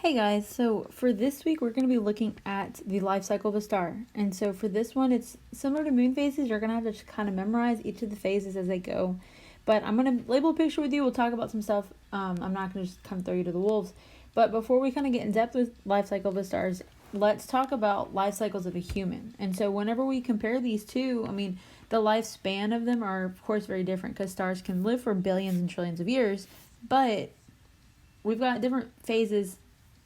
Hey guys, so for this week we're going to be looking at the life cycle of a star. And so for this one, it's similar to moon phases. You're going to have to just kind of memorize each of the phases as they go. But I'm going to label a picture with you. We'll talk about some stuff. I'm not going to just kind of throw you to the wolves. But before we kind of get in depth with life cycle of the stars, let's talk about life cycles of a human. And so whenever we compare these two, the lifespan of them are of course very different because stars can live for billions and trillions of years. But we've got different phases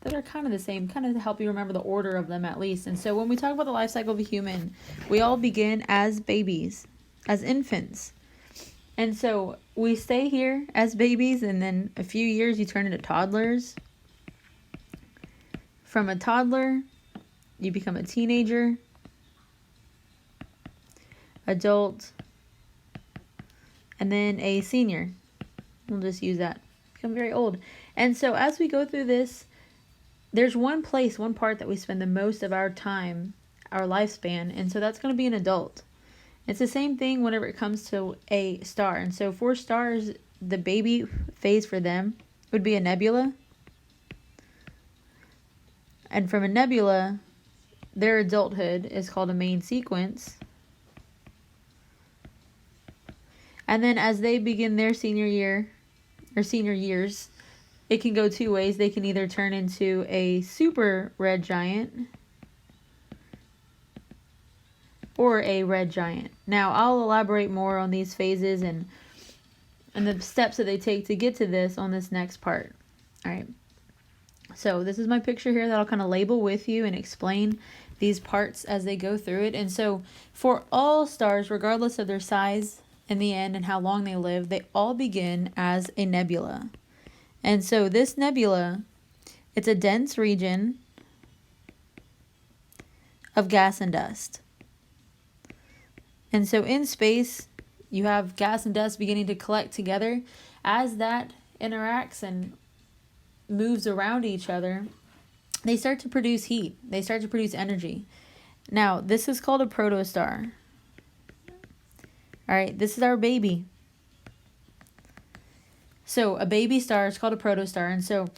that are kind of the same, kind of to help you remember the order of them at least. And so when we talk about the life cycle of a human, we all begin as babies, as infants. And so we stay here as babies, and then a few years you turn into toddlers. From a toddler, you become a teenager, adult, and then a senior. We'll just use that. Become very old. And so as we go through this, there's one part that we spend the most of our time, our lifespan, and so that's going to be an adult. It's the same thing whenever it comes to a star. And so for stars, the baby phase for them would be a nebula. And from a nebula, their adulthood is called a main sequence. And then as they begin their senior year, or senior years, it can go two ways. They can either turn into a super red giant or a red giant. Now, I'll elaborate more on these phases and the steps that they take to get to this on this next part. All right. So this is my picture here that I'll kind of label with you and explain these parts as they go through it. And so for all stars, regardless of their size in the end and how long they live, they all begin as a nebula. And so this nebula, it's a dense region of gas and dust. And so in space, you have gas and dust beginning to collect together. As that interacts and moves around each other, they start to produce heat. They start to produce energy. Now, this is called a protostar. All right, this is our baby. So a baby star is called a protostar, and so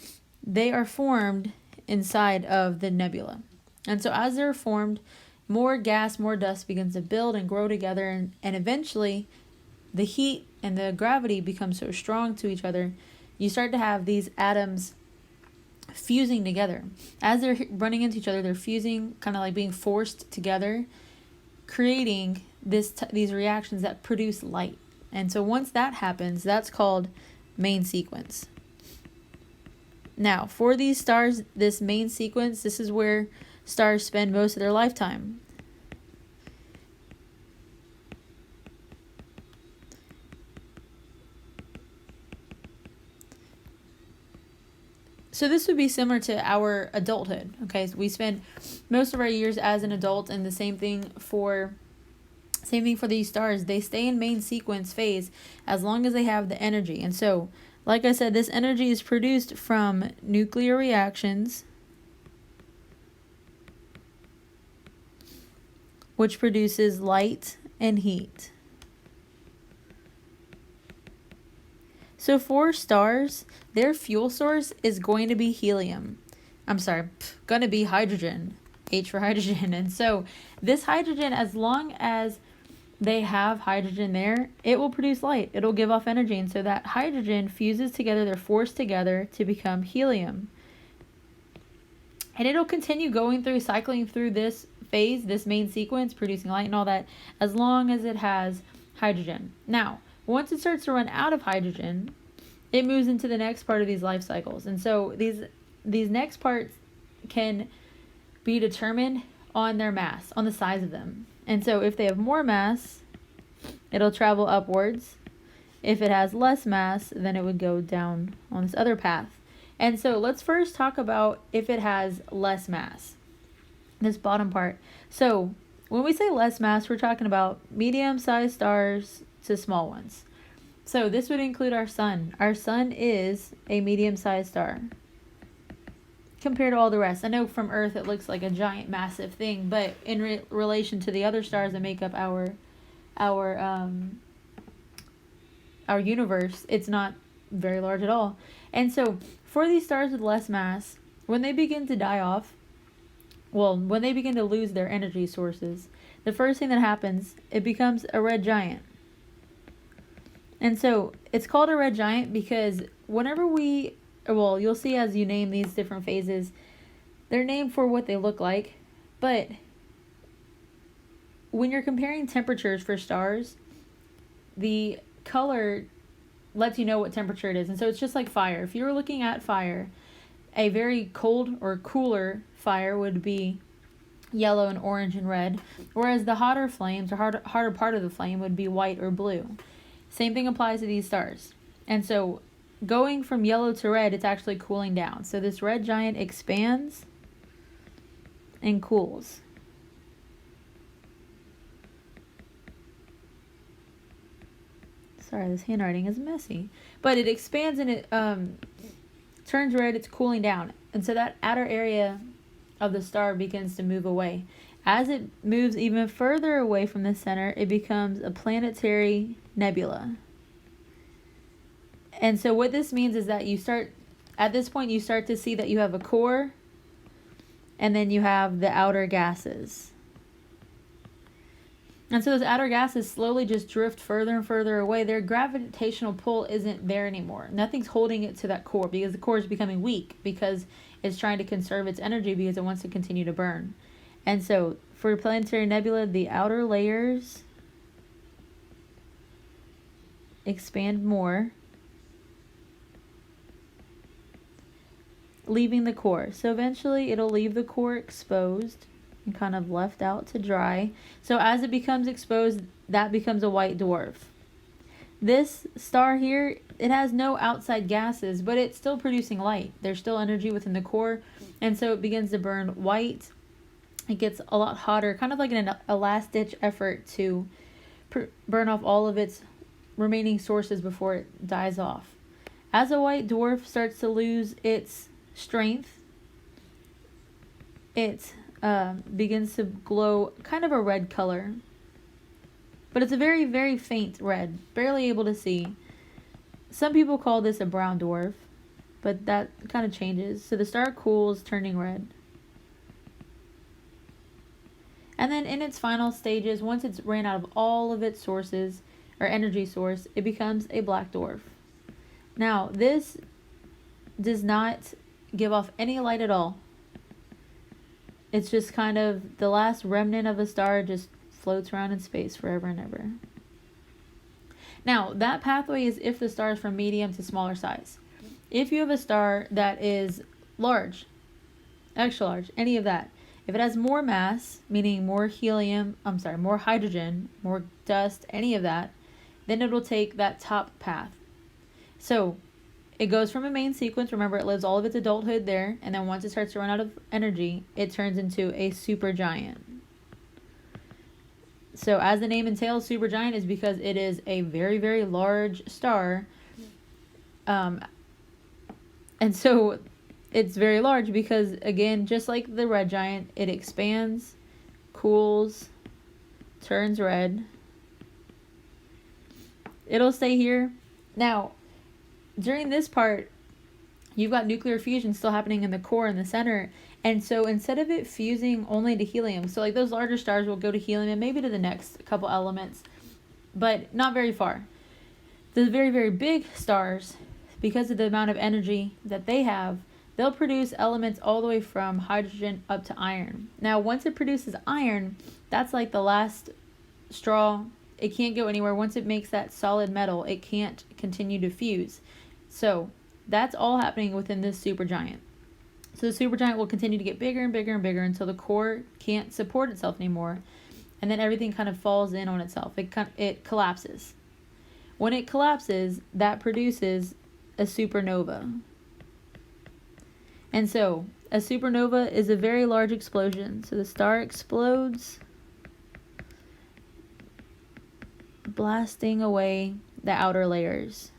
they are formed inside of the nebula. And so as they're formed, more gas, more dust begins to build and grow together, and eventually the heat and the gravity become so strong to each other, you start to have these atoms fusing together. As they're running into each other, they're fusing, kind of like being forced together, creating these reactions that produce light. And so once that happens, that's called main sequence. Now, for these stars, this main sequence, this is where stars spend most of their lifetime. So this would be similar to our adulthood. Okay, so we spend most of our years as an adult, and the same thing for these stars. They stay in main sequence phase as long as they have the energy. And so, like I said, this energy is produced from nuclear reactions, which produces light and heat. So for stars, their fuel source is going to be going to be hydrogen. H for hydrogen. And so this hydrogen, as long as they have hydrogen there, it will produce light. It'll give off energy. And so that hydrogen fuses together, they're forced together to become helium. And it'll continue cycling through this phase, this main sequence, producing light and all that, as long as it has hydrogen. Now, once it starts to run out of hydrogen, it moves into the next part of these life cycles. And so these next parts can be determined on their mass, on the size of them. And so if they have more mass, it'll travel upwards. If it has less mass, then it would go down on this other path. And so let's first talk about if it has less mass, this bottom part. So when we say less mass, we're talking about medium-sized stars to small ones. So this would include our sun. Our sun is a medium-sized star compared to all the rest. I know from Earth it looks like a giant, massive thing, but in relation to the other stars that make up our universe, it's not very large at all. And so for these stars with less mass, when they begin to die off, well, when they begin to lose their energy sources, the first thing that happens, it becomes a red giant. And so it's called a red giant because whenever you'll see as you name these different phases, they're named for what they look like. But when you're comparing temperatures for stars, the color lets you know what temperature it is. And so it's just like fire. If you were looking at fire, a very cold or cooler fire would be yellow and orange and red, whereas the hotter flames or harder part of the flame would be white or blue. Same thing applies to these stars. And so going from yellow to red, it's actually cooling down. So this red giant expands and cools. Sorry, this handwriting is messy. But it expands and it turns red, it's cooling down. And so that outer area of the star begins to move away. As it moves even further away from the center, it becomes a planetary nebula. And so what this means is that at this point, you start to see that you have a core, and then you have the outer gases. And so those outer gases slowly just drift further and further away. Their gravitational pull isn't there anymore. Nothing's holding it to that core because the core is becoming weak because it's trying to conserve its energy because it wants to continue to burn. And so for planetary nebula, the outer layers expand more, leaving the core. So eventually it'll leave the core exposed and kind of left out to dry. So as it becomes exposed, that becomes a white dwarf. This star here, it has no outside gases, but it's still producing light. There's still energy within the core, and so it begins to burn white. It gets a lot hotter, kind of like a last-ditch effort to burn off all of its remaining sources before it dies off. As a white dwarf starts to lose its strength, it begins to glow kind of a red color. But it's a very, very faint red, barely able to see. Some people call this a brown dwarf, but that kind of changes. So the star cools, turning red. And then in its final stages, once it's ran out of all of its sources, or energy source, it becomes a black dwarf. Now, this does not give off any light at all. It's just kind of the last remnant of a star just floats around in space forever and ever. Now, that pathway is if the star is from medium to smaller size. If you have a star that is large, extra large, any of that, if it has more mass, meaning more hydrogen, more dust, any of that, then it will take that top path. So it goes from a main sequence. Remember, it lives all of its adulthood there, and then once it starts to run out of energy, it turns into a supergiant. So as the name entails, supergiant is because it is a very, very large star. And so it's very large because, again, just like the red giant, it expands, cools, turns red. It'll stay here. Now, during this part, you've got nuclear fusion still happening in the core in the center. And so instead of it fusing only to helium, so like those larger stars will go to helium and maybe to the next couple elements, but not very far. The very, very big stars, because of the amount of energy that they have, they'll produce elements all the way from hydrogen up to iron. Now, once it produces iron, that's like the last straw. It can't go anywhere. Once it makes that solid metal, it can't continue to fuse. So that's all happening within this supergiant. So the supergiant will continue to get bigger and bigger and bigger until the core can't support itself anymore. And then everything kind of falls in on itself. It collapses. When it collapses, that produces a supernova. And so a supernova is a very large explosion. So the star explodes, blasting away the outer layers.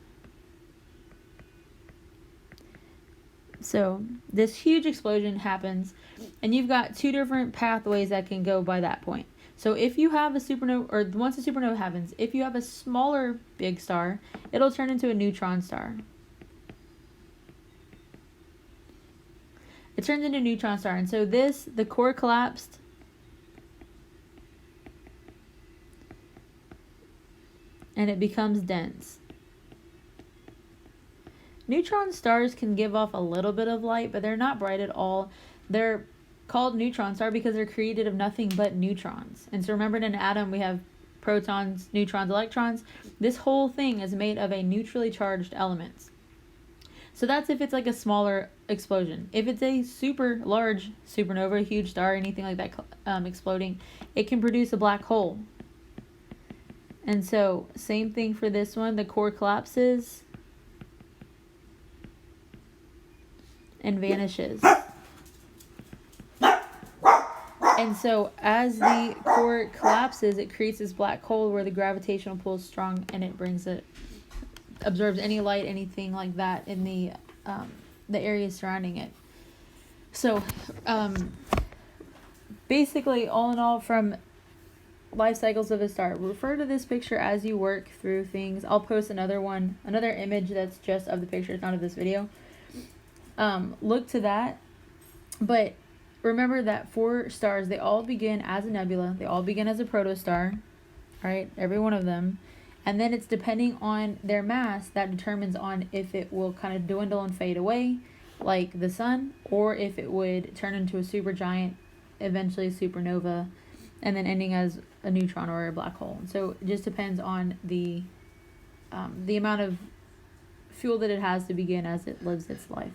So this huge explosion happens, and you've got two different pathways that can go by that point. So if you have a supernova, or once a supernova happens, if you have a smaller big star, it'll turn into a neutron star. it turns into a neutron star. And so the core collapsed. And it becomes dense. Neutron stars can give off a little bit of light, but they're not bright at all. They're called neutron star because they're created of nothing but neutrons. And so remember, in an atom we have protons, neutrons, electrons. This whole thing is made of a neutrally charged elements. So that's if it's like a smaller explosion. If it's a super large supernova, a huge star, anything like that exploding, it can produce a black hole. And so same thing for this one. The core collapses and vanishes. And so as the core collapses, it creates this black hole where the gravitational pull is strong, and it absorbs any light, anything like that in the area surrounding it. So basically, all in all, from life cycles of a star, refer to this picture as you work through things. I'll post another image that's just of the picture, it's not of this video. Look to that. But remember that for stars, they all begin as a nebula. They all begin as a protostar, right? Every one of them. And then it's depending on their mass that determines on if it will kind of dwindle and fade away like the sun, or if it would turn into a supergiant, eventually a supernova, and then ending as a neutron or a black hole. So it just depends on the amount of fuel that it has to begin as it lives its life.